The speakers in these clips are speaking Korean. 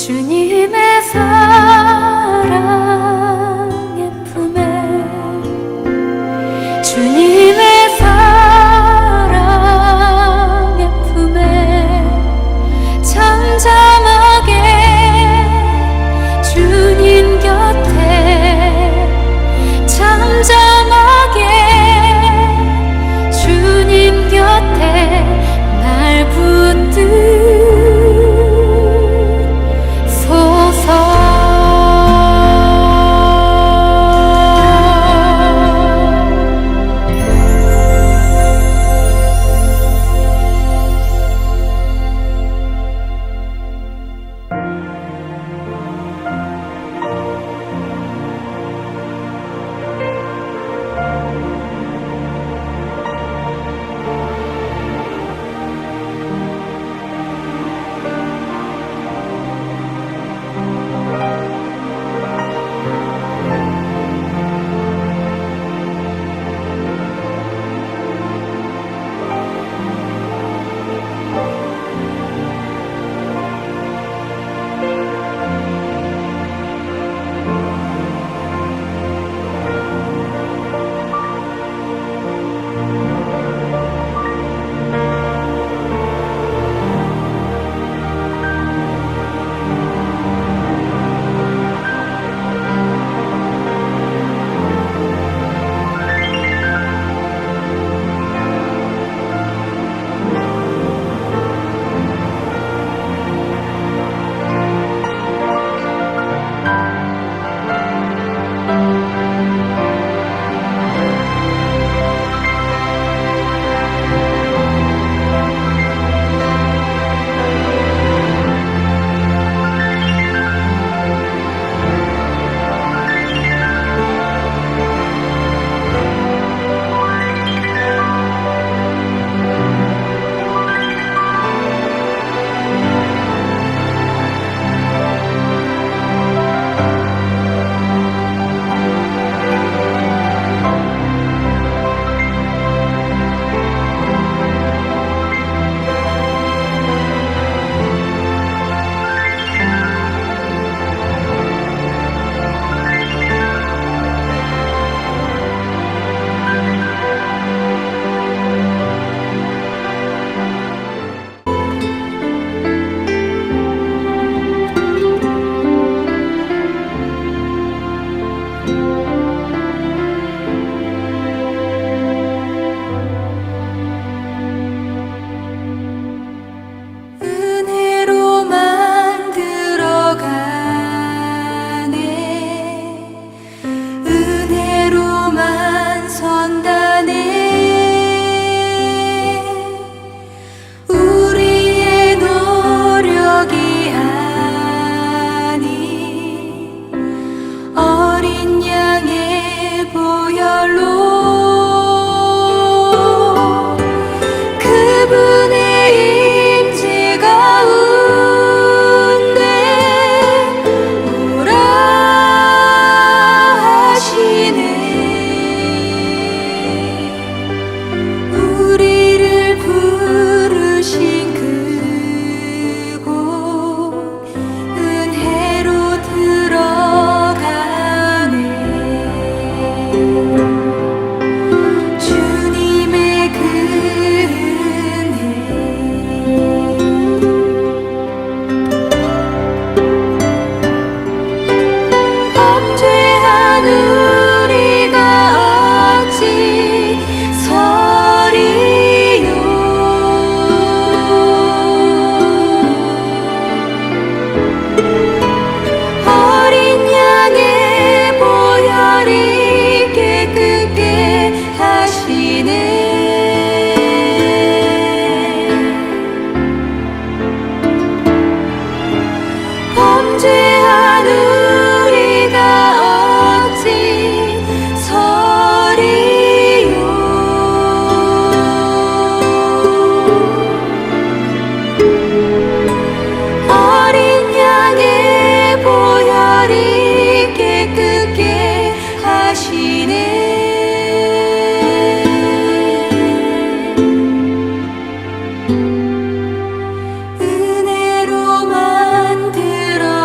주님의 사랑의 품에 주님의 사랑의 품에 잠잠하게 주님 곁에 잠잠하게 주님 곁에 날 붙드소서. 은혜로 만들어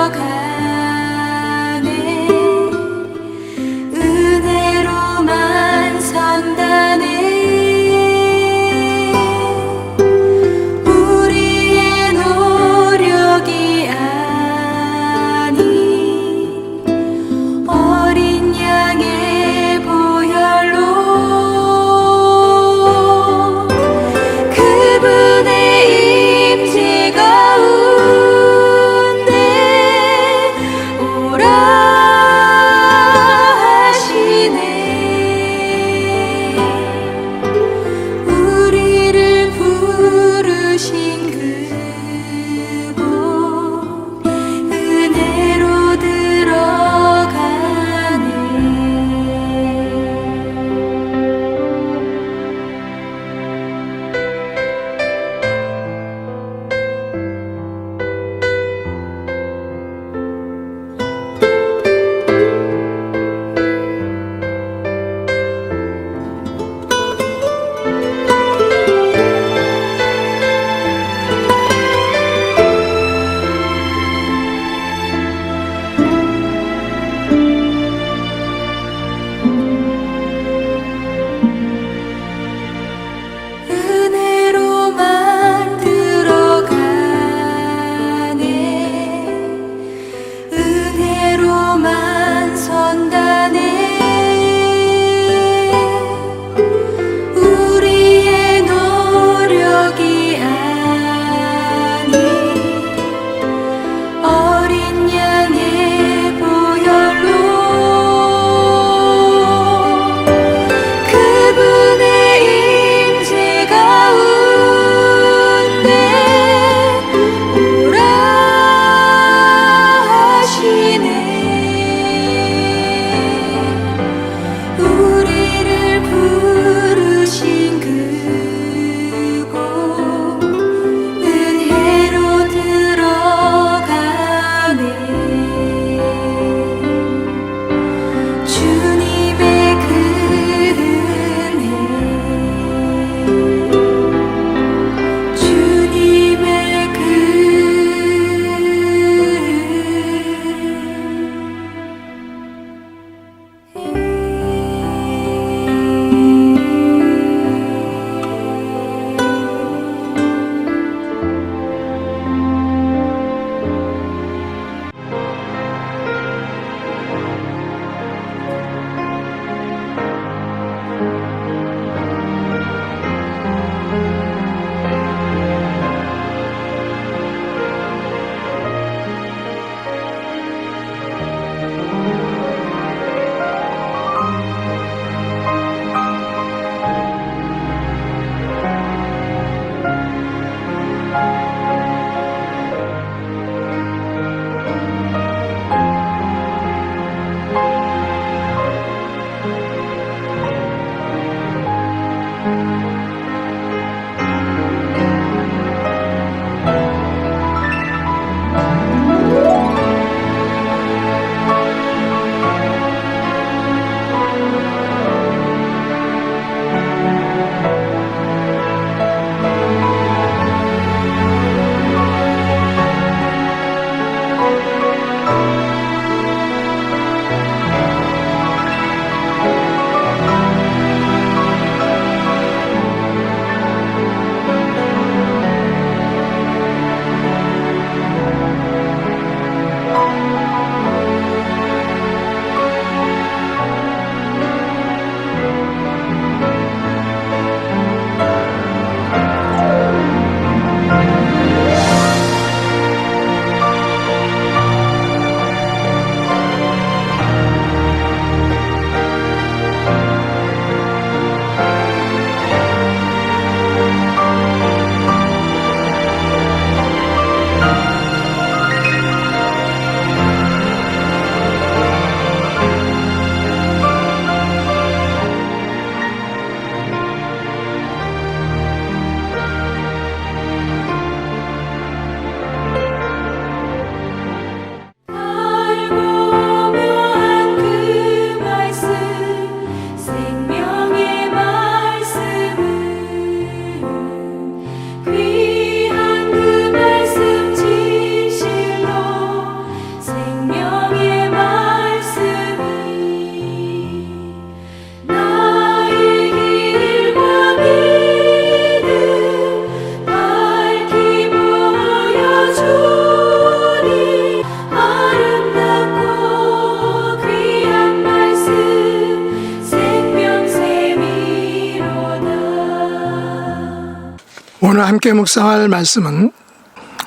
오늘 함께 묵상할 말씀은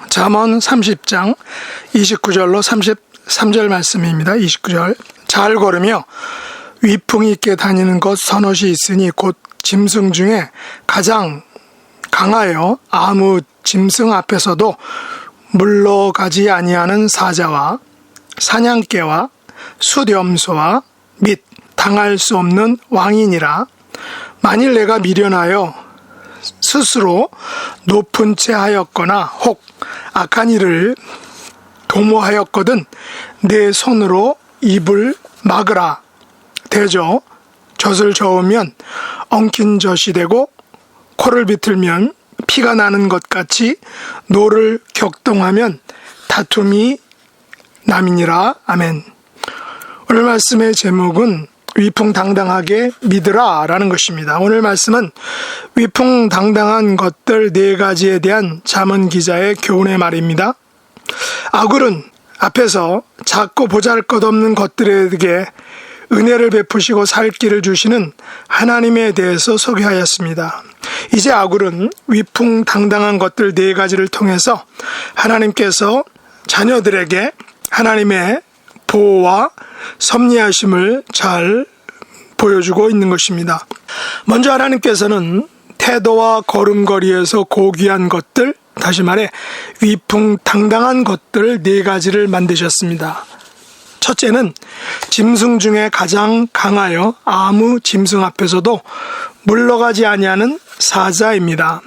잠언 30장 29절로 33절 말씀입니다. 29절 잘 걸으며 위풍 있게 다니는 것 선옷이 있으니 곧 짐승 중에 가장 강하여 아무 짐승 앞에서도 물러가지 아니하는 사자와 사냥개와 숫염소와 및 당할 수 없는 왕이니라. 만일 내가 미련하여 스스로 높은 채 하였거나 혹 악한 일을 도모하였거든 내 손으로 입을 막으라. 대저 젖을 저으면 엉킨 젖이 되고 코를 비틀면 피가 나는 것 같이 노를 격동하면 다툼이 남이니라. 아멘. 오늘 말씀의 제목은 위풍당당하게 믿으라 라는 것입니다. 오늘 말씀은 위풍당당한 것들 4가지에 대한 잠언 기자의 교훈의 말입니다. 아굴은 앞에서 작고 보잘것없는 것들에게 은혜를 베푸시고 살 길을 주시는 하나님에 대해서 소개하였습니다. 이제 아굴은 위풍당당한 것들 4가지를 통해서 하나님께서 자녀들에게 하나님의 보호와 섭리하심을 잘 보여주고 있는 것입니다. 먼저 하나님께서는 태도와 걸음걸이에서 고귀한 것들, 다시 말해 위풍당당한 것들 4가지를 만드셨습니다. 첫째는 짐승 중에 가장 강하여 아무 짐승 앞에서도 물러가지 아니하는 사자입니다.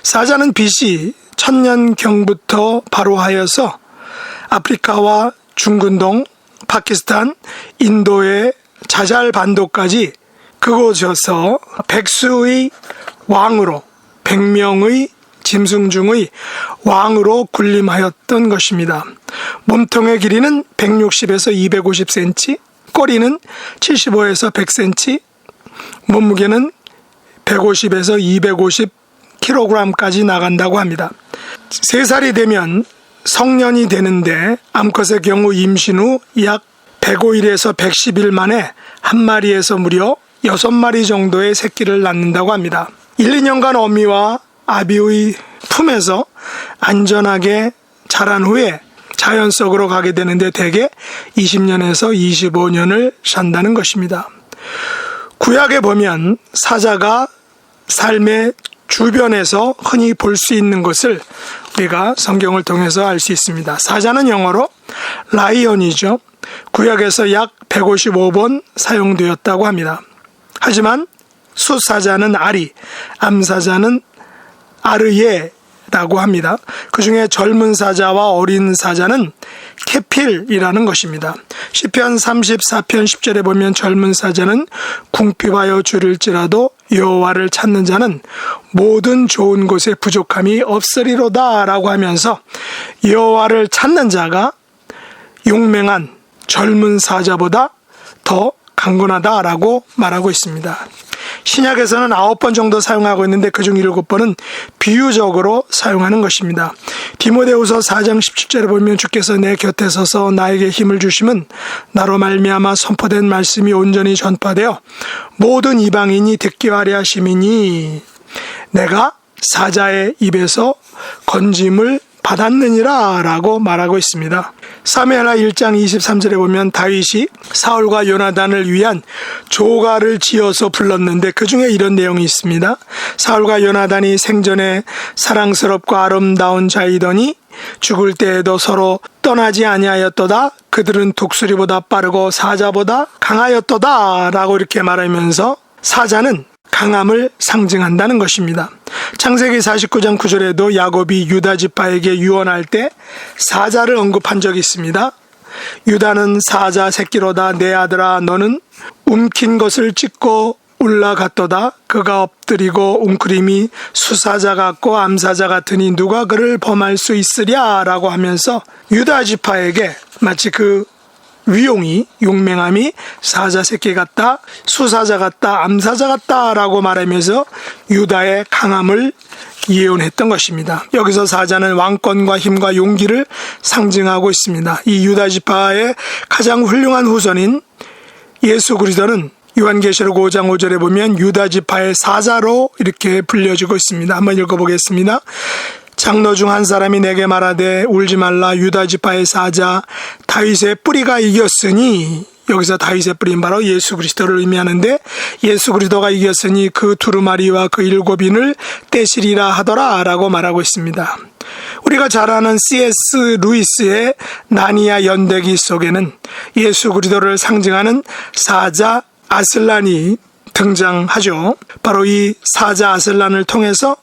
사자는 BC 1000년경부터 발호하여서 아프리카와 중근동, 파키스탄, 인도의 자잘반도까지 그곳에서 백수의 왕으로 100명의 짐승 중의 왕으로 군림하였던 것입니다. 몸통의 길이는 160에서 250cm, 꼬리는 75에서 100cm, 몸무게는 150에서 250kg까지 나간다고 합니다. 3살이 되면 성년이 되는데 암컷의 경우 임신 후 약 105일에서 110일 만에 한 마리에서 무려 6마리 정도의 새끼를 낳는다고 합니다. 1, 2년간 어미와 아비의 품에서 안전하게 자란 후에 자연 속으로 가게 되는데 대개 20년에서 25년을 산다는 것입니다. 구약에 보면 사자가 삶의 주변에서 흔히 볼 수 있는 것을 우리가 성경을 통해서 알 수 있습니다. 사자는 영어로 라이언이죠. 구약에서 약 155번 사용되었다고 합니다. 하지만 숫사자는 아리, 암사자는 아르예라고 합니다. 그 중에 젊은 사자와 어린 사자는 케필이라는 것입니다. 시편 34편 10절에 보면 젊은 사자는 궁핍하여 줄일지라도 여호와를 찾는 자는 모든 좋은 곳에 부족함이 없으리로다 라고 하면서 여호와를 찾는 자가 용맹한 젊은 사자보다 더 강건하다라고 말하고 있습니다. 신약에서는 9번 정도 사용하고 있는데 그중 7번은 비유적으로 사용하는 것입니다. 디모데후서 4장 17절에 보면 주께서 내 곁에 서서 나에게 힘을 주심은 나로 말미암아 선포된 말씀이 온전히 전파되어 모든 이방인이 듣기 하려 하심이니 내가 사자의 입에서 건짐을 받았느니라 라고 말하고 있습니다. 사무엘하 1장 23절에 보면 다윗이 사울과 요나단을 위한 조가를 지어서 불렀는데 그 중에 이런 내용이 있습니다. 사울과 요나단이 생전에 사랑스럽고 아름다운 자이더니 죽을 때에도 서로 떠나지 아니하였도다. 그들은 독수리보다 빠르고 사자보다 강하였도다 라고 이렇게 말하면서 사자는 강함을 상징한다는 것입니다. 창세기 49장 9절에도 야곱이 유다 지파에게 유언할 때 사자를 언급한 적이 있습니다. 유다는 사자 새끼로다. 내 아들아 너는 움킨 것을 찢고 올라갔도다. 그가 엎드리고 웅크림이 수사자 같고 암사자 같으니 누가 그를 범할 수 있으랴 라고 하면서 유다 지파에게 마치 그 위용이 용맹함이 사자 새끼 같다, 수사자 같다, 암사자 같다 라고 말하면서 유다의 강함을 예언했던 것입니다. 여기서 사자는 왕권과 힘과 용기를 상징하고 있습니다. 이 유다 지파의 가장 훌륭한 후손인 예수 그리스도는 요한계시록 5장 5절에 보면 유다 지파의 사자로 이렇게 불려지고 있습니다. 한번 읽어보겠습니다. 장로 중 한 사람이 내게 말하되 울지 말라. 유다 지파의 사자 다윗의 뿌리가 이겼으니, 여기서 다윗의 뿌리는 바로 예수 그리스도를 의미하는데 예수 그리스도가 이겼으니 그 두루마리와 그 7인을 떼시리라 하더라 라고 말하고 있습니다. 우리가 잘 아는 C.S. 루이스의 나니아 연대기 속에는 예수 그리스도를 상징하는 사자 아슬란이 등장하죠. 바로 이 사자 아슬란을 통해서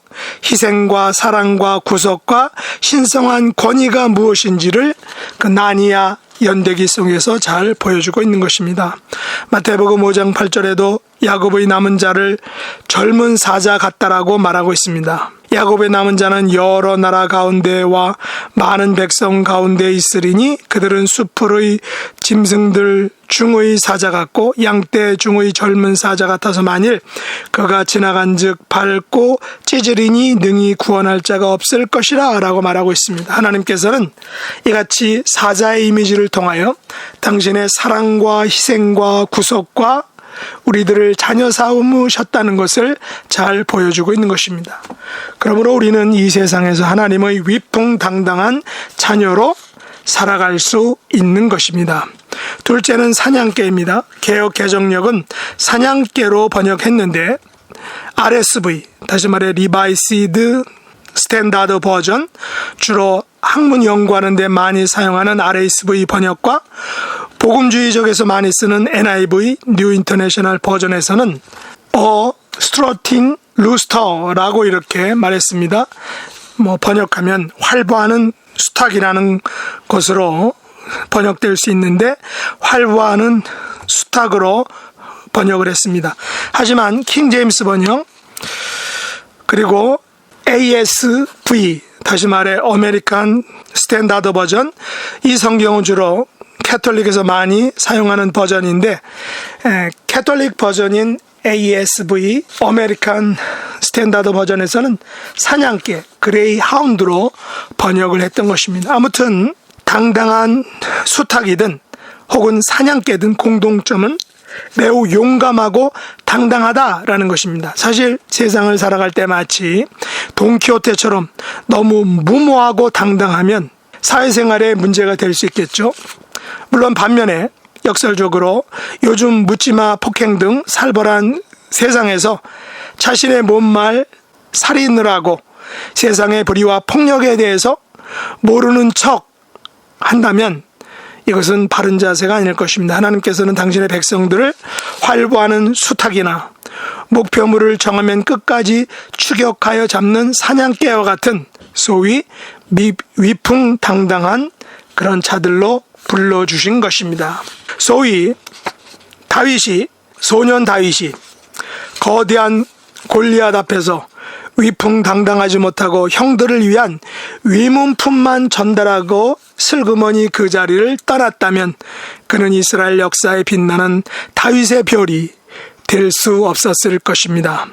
희생과 사랑과 구속과 신성한 권위가 무엇인지를 그 나니아 연대기 속에서 잘 보여주고 있는 것입니다. 마태복음 5장 8절에도 야곱의 남은 자를 젊은 사자 같다라고 말하고 있습니다. 야곱의 남은 자는 여러 나라 가운데와 많은 백성 가운데 있으리니 그들은 수풀의 짐승들 중의 사자 같고 양떼 중의 젊은 사자 같아서 만일 그가 지나간즉 밟고 찢으리니 능히 구원할 자가 없을 것이라 라고 말하고 있습니다. 하나님께서는 이같이 사자의 이미지를 통하여 당신의 사랑과 희생과 구속과 우리들을 자녀 삼으셨다는 것을 잘 보여주고 있는 것입니다. 그러므로 우리는 이 세상에서 하나님의 위풍당당한 자녀로 살아갈 수 있는 것입니다. 둘째는 사냥개입니다. 개역 개정력은 사냥개로 번역했는데 RSV, 다시 말해 리바이시드 스탠다드 버전, 주로 학문 연구하는 데 많이 사용하는 RSV 번역과 복음주의적에서 많이 쓰는 NIV, 뉴 인터내셔널 버전에서는 스트로팅 루스터라고 이렇게 말했습니다. 번역하면 활보하는 수탉이라는 것으로 번역될 수 있는데 활보하는 수탉으로 번역을 했습니다. 하지만 킹 제임스 번역 그리고 ASV, 다시 말해 아메리칸 스탠다드 버전, 이 성경은 주로 캐톨릭에서 많이 사용하는 버전인데 캐톨릭 버전인 ASV, 아메리칸 스탠다드 버전에서는 사냥개, 그레이 하운드로 번역을 했던 것입니다. 아무튼 당당한 수탉이든 혹은 사냥개든 공동점은 매우 용감하고 당당하다라는 것입니다. 사실 세상을 살아갈 때 마치 돈키호테처럼 너무 무모하고 당당하면 사회생활에 문제가 될 수 있겠죠. 물론 반면에 역설적으로 요즘 묻지마 폭행 등 살벌한 세상에서 자신의 몸말 살인을 세상의 불의와 폭력에 대해서 모르는 척 한다면 이것은 바른 자세가 아닐 것입니다. 하나님께서는 당신의 백성들을 활보하는 수탉이나 목표물을 정하면 끝까지 추격하여 잡는 사냥개와 같은 소위 위풍당당한 그런 자들로 불러주신 것입니다. 소위 소년 다윗이 거대한 골리앗 앞에서 위풍당당하지 못하고 형들을 위한 위문품만 전달하고 슬그머니 그 자리를 떠났다면 그는 이스라엘 역사에 빛나는 다윗의 별이 될 수 없었을 것입니다.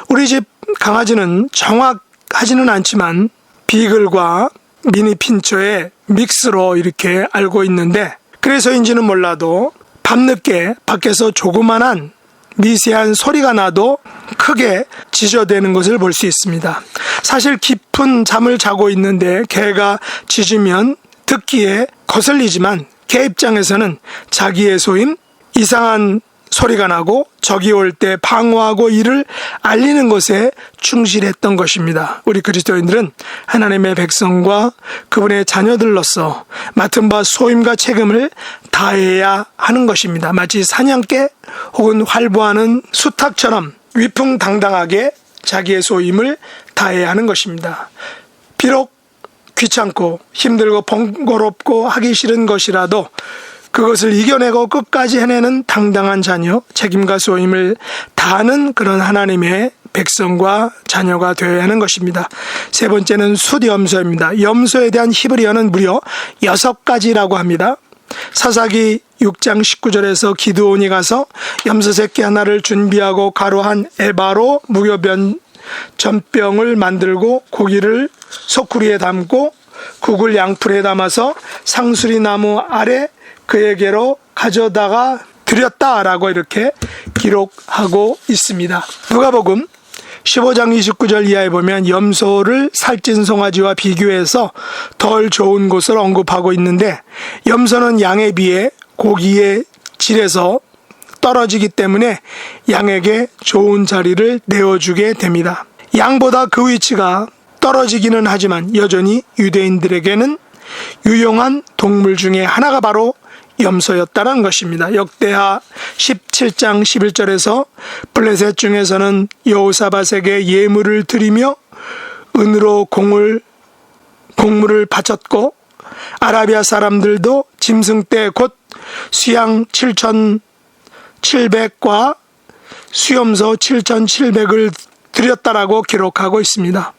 우리 집 강아지는 정확하지는 않지만 비글과 미니 핀처의 믹스로 이렇게 알고 있는데, 그래서인지는 몰라도 밤늦게 밖에서 조그만한 미세한 소리가 나도 크게 짖어대는 것을 볼 수 있습니다. 사실 깊은 잠을 자고 있는데 개가 짖으면 듣기에 거슬리지만 개 입장에서는 자기의 소임, 이상한 소리가 나고 적이 올 때 방어하고 이를 알리는 것에 충실했던 것입니다. 우리 그리스도인들은 하나님의 백성과 그분의 자녀들로서 맡은 바 소임과 책임을 다해야 하는 것입니다. 마치 사냥개 혹은 활보하는 수탉처럼 위풍당당하게 자기의 소임을 다해야 하는 것입니다. 비록 귀찮고 힘들고 번거롭고 하기 싫은 것이라도 그것을 이겨내고 끝까지 해내는 당당한 자녀, 책임과 소임을 다하는 그런 하나님의 백성과 자녀가 되어야 하는 것입니다. 세 번째는 숫염소입니다. 염소에 대한 히브리어는 무려 6가지라고 합니다. 사사기 6장 19절에서 기드온이 가서 염소 새끼 하나를 준비하고 가루 한 에바로 무교변 전병을 만들고 고기를 소쿠리에 담고 국을 양풀에 담아서 상수리 나무 아래 그에게로 가져다가 드렸다라고 이렇게 기록하고 있습니다. 누가복음 15장 29절 이하에 보면 염소를 살찐 송아지와 비교해서 덜 좋은 곳을 언급하고 있는데, 염소는 양에 비해 고기의 질에서 떨어지기 때문에 양에게 좋은 자리를 내어주게 됩니다. 양보다 그 위치가 떨어지기는 하지만 여전히 유대인들에게는 유용한 동물 중에 하나가 바로 염소였다는 것입니다. 역대하 17장 11절에서 블레셋 중에서는 여호사밧에게 예물을 드리며 은으로 곡물을 바쳤고, 아라비아 사람들도 짐승 떼 곧 수양 7,700과 수염소 7,700을 드렸다라고 기록하고 있습니다.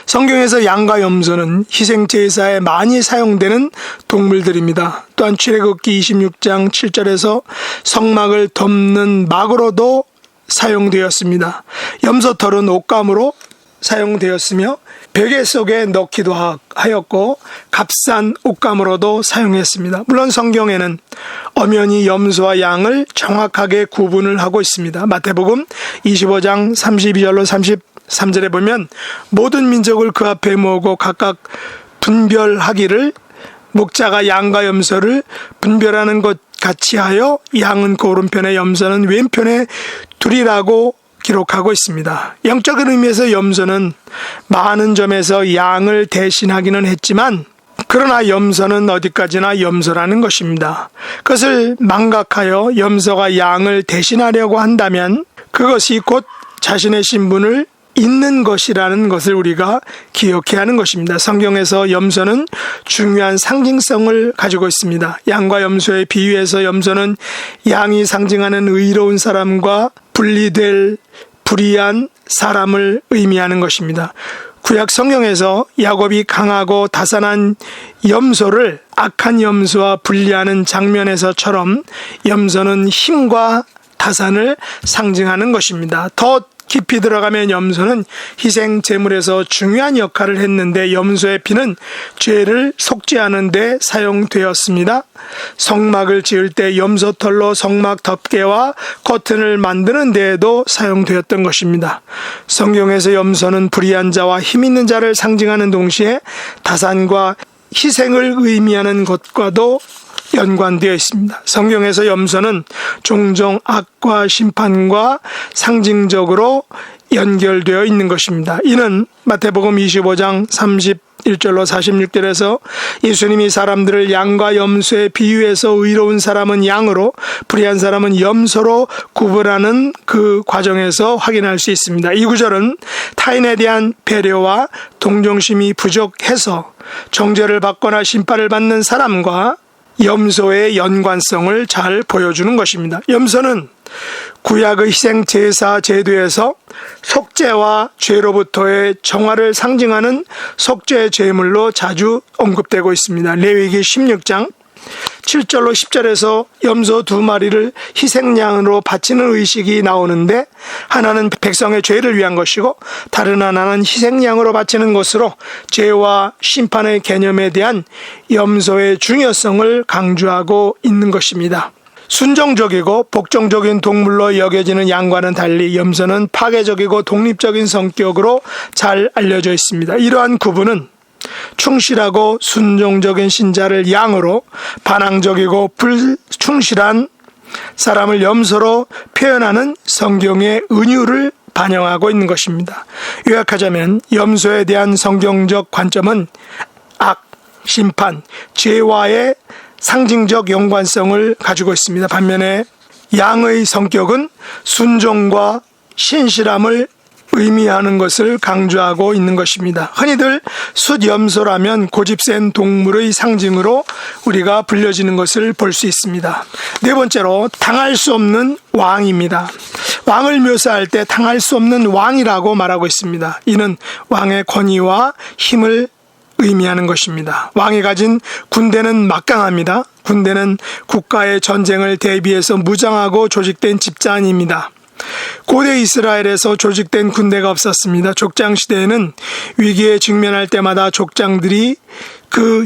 성경에서 양과 염소는 희생제사에 많이 사용되는 동물들입니다. 또한 출애굽기 26장 7절에서 성막을 덮는 막으로도 사용되었습니다. 염소털은 옷감으로 사용되었으며 베개 속에 넣기도 하였고 값싼 옷감으로도 사용했습니다. 물론 성경에는 엄연히 염소와 양을 정확하게 구분을 하고 있습니다. 마태복음 25장 32절로 33절에 보면 모든 민족을 그 앞에 모으고 각각 분별하기를 목자가 양과 염소를 분별하는 것 같이 하여 양은 그 오른편에 염소는 왼편에 두리라고 기록하고 있습니다. 영적인 의미에서 염소는 많은 점에서 양을 대신하기는 했지만, 그러나 염소는 어디까지나 염소라는 것입니다. 그것을 망각하여 염소가 양을 대신하려고 한다면 그것이 곧 자신의 신분을 잊는 것이라는 것을 우리가 기억해야 하는 것입니다. 성경에서 염소는 중요한 상징성을 가지고 있습니다. 양과 염소의 비유에서 염소는 양이 상징하는 의로운 사람과 분리될 불의한 사람을 의미하는 것입니다. 구약 성경에서 야곱이 강하고 다산한 염소를 악한 염소와 분리하는 장면에서처럼 염소는 힘과 다산을 상징하는 것입니다. 더 깊이 들어가면 염소는 희생 제물에서 중요한 역할을 했는데, 염소의 피는 죄를 속죄하는 데 사용되었습니다. 성막을 지을 때 염소털로 성막 덮개와 커튼을 만드는 데에도 사용되었던 것입니다. 성경에서 염소는 불의한 자와 힘 있는 자를 상징하는 동시에 다산과 희생을 의미하는 것과도 연관되어 있습니다. 성경에서 염소는 종종 악과 심판과 상징적으로 연결되어 있는 것입니다. 이는 마태복음 25장 31절로 46절에서 예수님이 사람들을 양과 염소에 비유해서 의로운 사람은 양으로 불의한 사람은 염소로 구분하는 그 과정에서 확인할 수 있습니다. 이 구절은 타인에 대한 배려와 동정심이 부족해서 정죄를 받거나 심판을 받는 사람과 염소의 연관성을 잘 보여주는 것입니다. 염소는 구약의 희생 제사 제도에서 속죄와 죄로부터의 정화를 상징하는 속죄 제물로 자주 언급되고 있습니다. 레위기 16장 7절로 10절에서 염소 2마리를 희생양으로 바치는 의식이 나오는데, 하나는 백성의 죄를 위한 것이고 다른 하나는 희생양으로 바치는 것으로 죄와 심판의 개념에 대한 염소의 중요성을 강조하고 있는 것입니다. 순종적이고 복종적인 동물로 여겨지는 양과는 달리 염소는 파괴적이고 독립적인 성격으로 잘 알려져 있습니다. 이러한 구분은 충실하고 순종적인 신자를 양으로, 반항적이고 불충실한 사람을 염소로 표현하는 성경의 은유를 반영하고 있는 것입니다. 요약하자면 염소에 대한 성경적 관점은 악, 심판, 죄와의 상징적 연관성을 가지고 있습니다. 반면에 양의 성격은 순종과 신실함을 의미하는 것을 강조하고 있는 것입니다. 흔히들 숫염소라면 고집센 동물의 상징으로 우리가 불려지는 것을 볼 수 있습니다. 네 번째로 당할 수 없는 왕입니다. 왕을 묘사할 때 당할 수 없는 왕이라고 말하고 있습니다. 이는 왕의 권위와 힘을 의미하는 것입니다. 왕이 가진 군대는 막강합니다. 군대는 국가의 전쟁을 대비해서 무장하고 조직된 집단입니다. 고대 이스라엘에서 조직된 군대가 없었습니다. 족장 시대에는 위기에 직면할 때마다 족장들이 그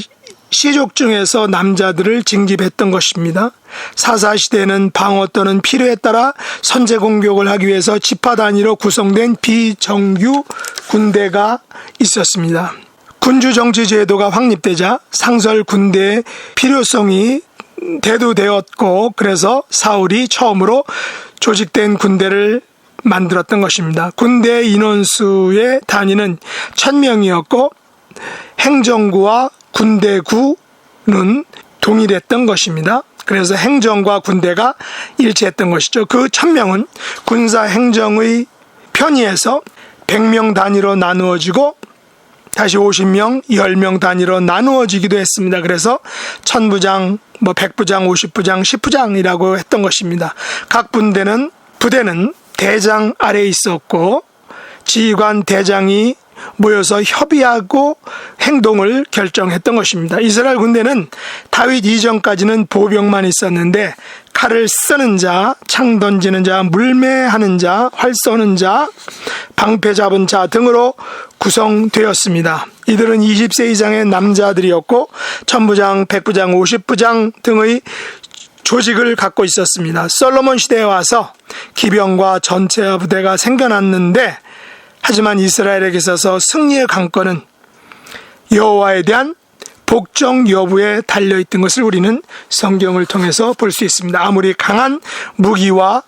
시족 중에서 남자들을 징집했던 것입니다. 사사 시대에는 방어 또는 필요에 따라 선제 공격을 하기 위해서 지파 단위로 구성된 비정규 군대가 있었습니다. 군주 정치 제도가 확립되자 상설 군대의 필요성이 대두되었고, 그래서 사울이 처음으로 조직된 군대를 만들었던 것입니다. 군대 인원수의 단위는 1000명이었고 행정구와 군대구는 동일했던 것입니다. 그래서 행정과 군대가 일치했던 것이죠. 그 1000명은 군사 행정의 편의에서 100명 단위로 나누어지고 다시 50명, 10명 단위로 나누어지기도 했습니다. 그래서 1000부장, 100부장, 50부장, 10부장이라고 했던 것입니다. 각 부대는 대장 아래에 있었고 지휘관 대장이 모여서 협의하고 행동을 결정했던 것입니다. 이스라엘 군대는 다윗 이전까지는 보병만 있었는데 칼을 쓰는 자, 창 던지는 자, 물매하는 자, 활 쏘는 자, 방패 잡은 자 등으로 구성되었습니다. 이들은 20세 이상의 남자들이었고 1000부장, 100부장, 50부장 등의 조직을 갖고 있었습니다. 솔로몬 시대에 와서 기병과 전체 부대가 생겨났는데, 하지만 이스라엘에게 있어서 승리의 관건은 여호와에 대한 복종 여부에 달려있던 것을 우리는 성경을 통해서 볼 수 있습니다. 아무리 강한 무기와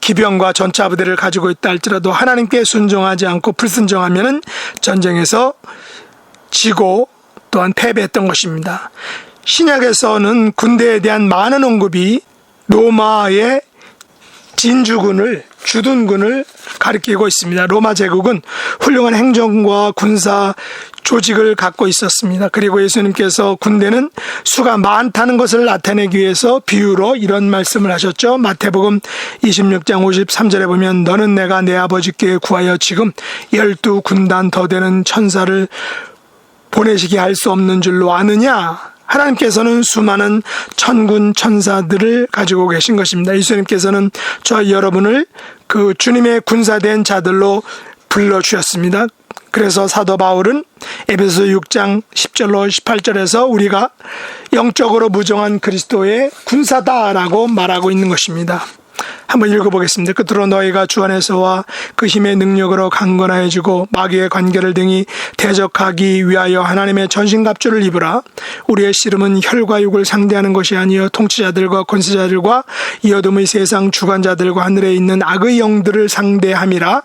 기병과 전차 부대를 가지고 있다 할지라도 하나님께 순종하지 않고 불순종하면 전쟁에서 지고 또한 패배했던 것입니다. 신약에서는 군대에 대한 많은 언급이 로마의 진주군을, 주둔군을 가리키고 있습니다. 로마 제국은 훌륭한 행정과 군사 조직을 갖고 있었습니다. 그리고 예수님께서 군대는 수가 많다는 것을 나타내기 위해서 비유로 이런 말씀을 하셨죠. 마태복음 26장 53절에 보면 너는 내가 내 아버지께 구하여 지금 12군단 더 되는 천사를 보내시게 할 수 없는 줄로 아느냐? 하나님께서는 수많은 천군 천사들을 가지고 계신 것입니다. 예수님께서는 저 여러분을 그 주님의 군사된 자들로 불러주셨습니다. 그래서 사도 바울은 에베소 6장 10절로 18절에서 우리가 영적으로 무정한 그리스도의 군사다라고 말하고 있는 것입니다. 한번 읽어보겠습니다. 끝으로 너희가 주 안에서와 그 힘의 능력으로 강건하여지고 마귀의 관계를 등이 대적하기 위하여 하나님의 전신갑주를 입으라. 우리의 씨름은 혈과 육을 상대하는 것이 아니요 통치자들과 권세자들과 이 어둠의 세상 주관자들과 하늘에 있는 악의 영들을 상대함이라.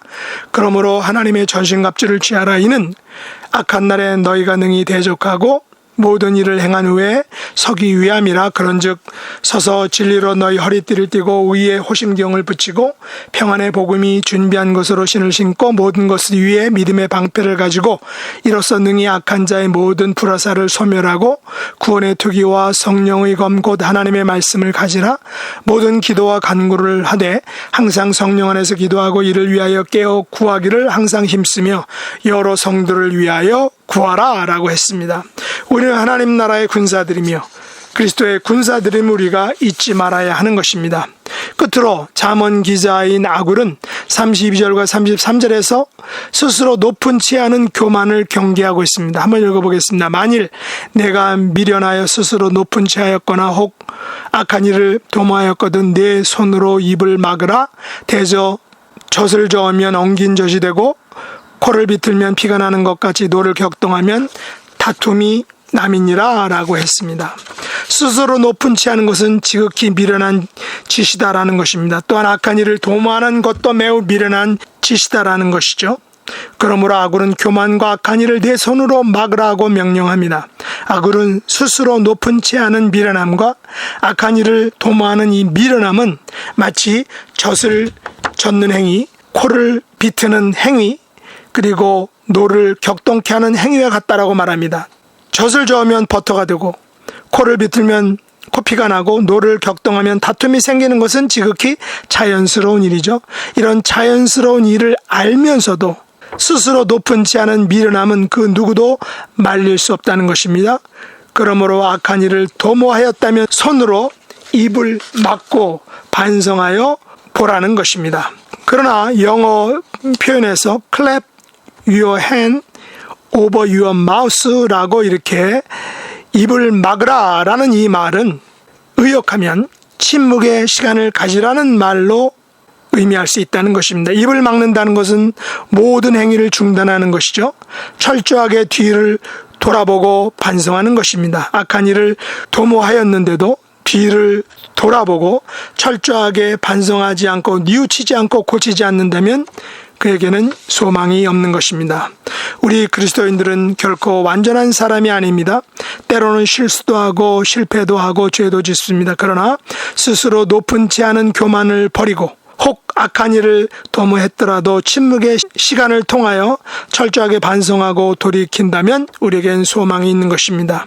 그러므로 하나님의 전신갑주를 취하라. 이는 악한 날에 너희가 능히 대적하고 모든 일을 행한 후에 서기 위함이라. 그런즉 서서 진리로 너희 허리띠를 띠고 위에 호심경을 붙이고 평안의 복음이 준비한 것으로 신을 신고 모든 것을 위에 믿음의 방패를 가지고 이로써 능히 악한 자의 모든 불화살을 소멸하고 구원의 투기와 성령의 검 곧 하나님의 말씀을 가지라. 모든 기도와 간구를 하되 항상 성령 안에서 기도하고 이를 위하여 깨어 구하기를 항상 힘쓰며 여러 성도를 위하여 구하라 라고 했습니다. 우리는 하나님 나라의 군사들이며 그리스도의 군사들임 우리가 잊지 말아야 하는 것입니다. 끝으로 잠언 기자인 아굴은 32절과 33절에서 스스로 높은 치하는 교만을 경계하고 있습니다. 한번 읽어보겠습니다. 만일 내가 미련하여 스스로 높은 치하였거나 혹 악한 일을 도모하였거든 내 손으로 입을 막으라. 대저 젖을 저으면 엉긴 젖이 되고 코를 비틀면 피가 나는 것 같이 노를 격동하면 다툼이 남이니라 라고 했습니다. 스스로 높은 치하는 것은 지극히 미련한 짓이다라는 것입니다. 또한 악한 일을 도모하는 것도 매우 미련한 짓이다라는 것이죠. 그러므로 아굴은 교만과 악한 일을 내 손으로 막으라고 명령합니다. 아굴은 스스로 높은 치하는 미련함과 악한 일을 도모하는 이 미련함은 마치 젖을 젓는 행위, 코를 비트는 행위, 그리고 노를 격동케 하는 행위와 같다라고 말합니다. 젖을 저으면 버터가 되고 코를 비틀면 코피가 나고 노를 격동하면 다툼이 생기는 것은 지극히 자연스러운 일이죠. 이런 자연스러운 일을 알면서도 스스로 높은 치하는 미련함은 그 누구도 말릴 수 없다는 것입니다. 그러므로 악한 일을 도모하였다면 손으로 입을 막고 반성하여 보라는 것입니다. 그러나 영어 표현에서 clap your hand over your mouth라고 이렇게 입을 막으라 라는 이 말은 의역하면 침묵의 시간을 가지라는 말로 의미할 수 있다는 것입니다. 입을 막는다는 것은 모든 행위를 중단하는 것이죠. 철저하게 뒤를 돌아보고 반성하는 것입니다. 악한 일을 도모하였는데도 뒤를 돌아보고 철저하게 반성하지 않고 뉘우치지 않고 고치지 않는다면 그에게는 소망이 없는 것입니다. 우리 그리스도인들은 결코 완전한 사람이 아닙니다. 때로는 실수도 하고 실패도 하고 죄도 짓습니다. 그러나 스스로 높은 치하는 교만을 버리고 혹 악한 일을 도모했더라도 침묵의 시간을 통하여 철저하게 반성하고 돌이킨다면 우리에겐 소망이 있는 것입니다.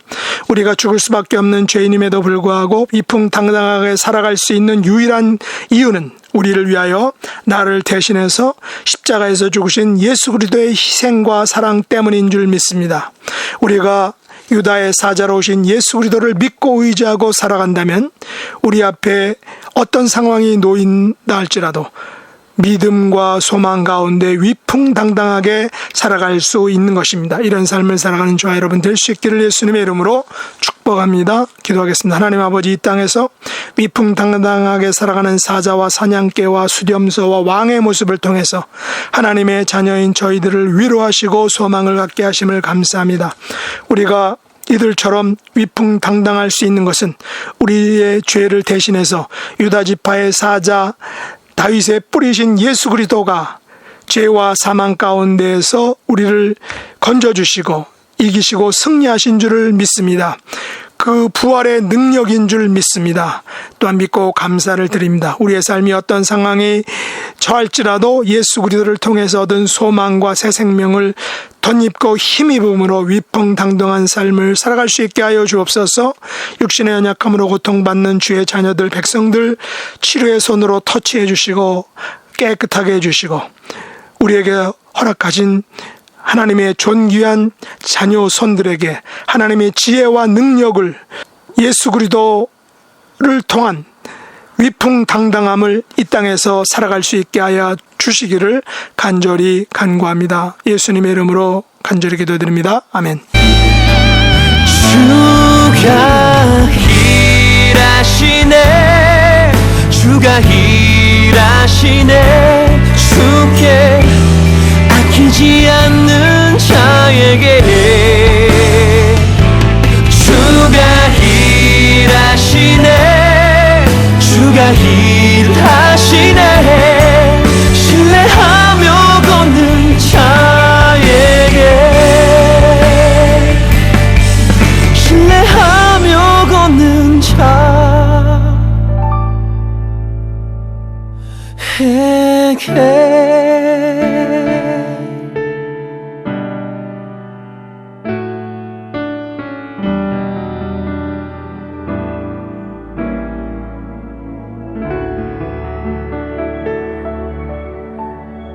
우리가 죽을 수밖에 없는 죄인임에도 불구하고 위풍당당하게 살아갈 수 있는 유일한 이유는 우리를 위하여 나를 대신해서 십자가에서 죽으신 예수 그리스도의 희생과 사랑 때문인 줄 믿습니다. 우리가 유다의 사자로 오신 예수 그리스도를 믿고 의지하고 살아간다면 우리 앞에 어떤 상황이 놓인다 할지라도 믿음과 소망 가운데 위풍당당하게 살아갈 수 있는 것입니다. 이런 삶을 살아가는 저와 여러분 될 수 있기를 예수님의 이름으로 축복합니다. 기도하겠습니다. 하나님 아버지, 이 땅에서 위풍당당하게 살아가는 사자와 사냥개와 수렴서와 왕의 모습을 통해서 하나님의 자녀인 저희들을 위로하시고 소망을 갖게 하심을 감사합니다. 우리가 이들처럼 위풍당당할 수 있는 것은 우리의 죄를 대신해서 유다 지파의 사자 다윗의 뿌리신 예수 그리스도가 죄와 사망 가운데에서 우리를 건져주시고 이기시고 승리하신 줄을 믿습니다. 그 부활의 능력인 줄 믿습니다. 또한 믿고 감사를 드립니다. 우리의 삶이 어떤 상황에 처할지라도 예수 그리스도를 통해서 얻은 소망과 새 생명을 덧입고 힘입음으로 위풍당당한 삶을 살아갈 수 있게 하여 주옵소서. 육신의 연약함으로 고통받는 주의 자녀들 백성들 치료의 손으로 터치해 주시고 깨끗하게 해주시고 우리에게 허락하신 하나님의 존귀한 자녀 손들에게 하나님의 지혜와 능력을 예수 그리스도를 통한 위풍당당함을 이 땅에서 살아갈 수 있게 하여 주시기를 간절히 간구합니다. 예수님의 이름으로 간절히 기도드립니다. 아멘. 주가 일하시네, 주가 일하시네, 주께 아끼지 않는 자에게 주가 일하시네, 주가 일하시네, 신뢰하며 걷는 자에게 내게